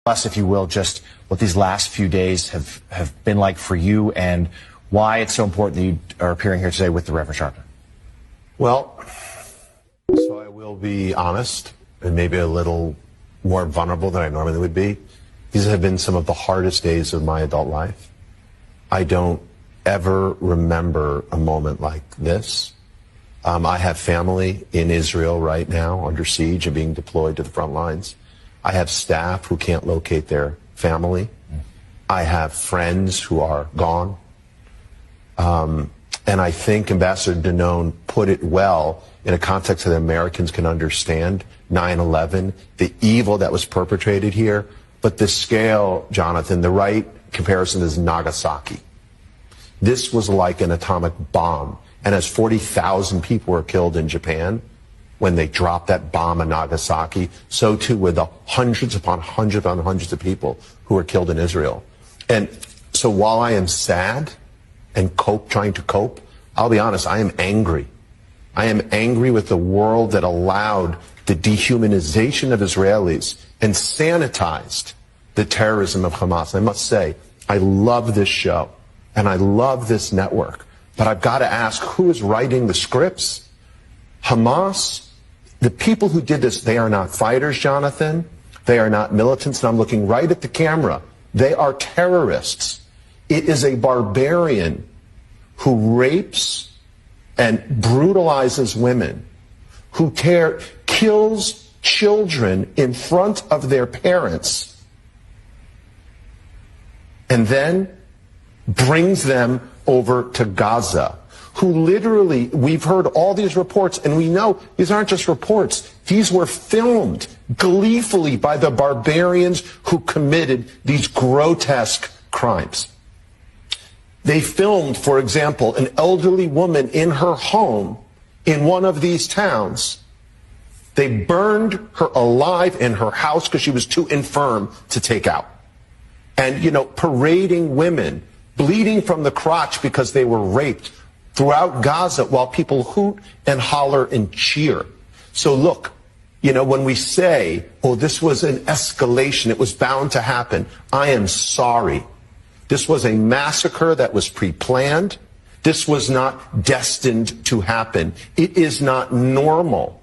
Us, if you will, just what these last few days have been like for you and why it's so important that you are appearing here today with the Reverend Sharpton. Well, so I will be honest and maybe a little more vulnerable than I normally would be. These have been some of the hardest days of my adult life. I don't ever remember a moment like this. I have family in Israel right now under siege and being deployed to the front lines. I have staff who can't locate their family. I have friends who are gone. And I think Ambassador Danone put it well in a context that Americans can understand. 9/11, the evil that was perpetrated here. But the scale, Jonathan, the right comparison is Nagasaki. This was like an atomic bomb. And as 40,000 people were killed in Japan when they dropped that bomb in Nagasaki, so too were the hundreds upon hundreds of people who were killed in Israel. And so while I am sad and trying to cope, I'll be honest, I am angry. I am angry with the world that allowed the dehumanization of Israelis and sanitized the terrorism of Hamas. I must say, I love this show and I love this network. But I've got to ask, who is writing the scripts? Hamas, the people who did this, they are not fighters, Jonathan. They are not militants. And I'm looking right at the camera. They are terrorists. It is a barbarian who rapes and brutalizes women, who kills children in front of their parents, and then brings them over to Gaza, who literally, we've heard all these reports, and we know these aren't just reports. These were filmed gleefully by the barbarians who committed these grotesque crimes. They filmed, for example, an elderly woman in her home in one of these towns. They burned her alive in her house because she was too infirm to take out. And, you know, parading women bleeding from the crotch because they were raped throughout Gaza while people hoot and holler and cheer. So look, you know, when we say, oh, this was an escalation, it was bound to happen, I am sorry. This was a massacre that was pre-planned. This was not destined to happen. It is not normal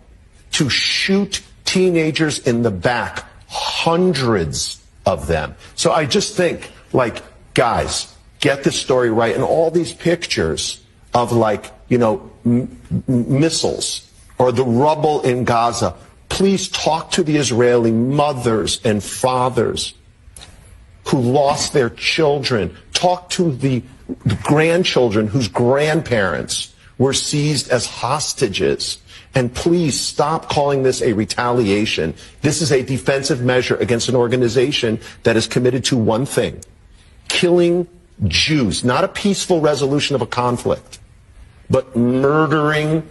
to shoot teenagers in the back, hundreds of them. So I just think, like, guys, get the story right. And all these pictures of, like, you know, missiles or the rubble in Gaza, please talk to the Israeli mothers and fathers who lost their children. Talk to the grandchildren whose grandparents were seized as hostages. And please stop calling this a retaliation. This is a defensive measure against an organization that is committed to one thing: killing Jews. Not a peaceful resolution of a conflict, but murdering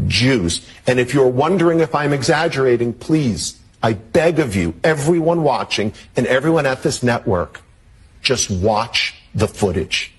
Jews. And if you're wondering if I'm exaggerating, please, I beg of you, everyone watching and everyone at this network, just watch the footage.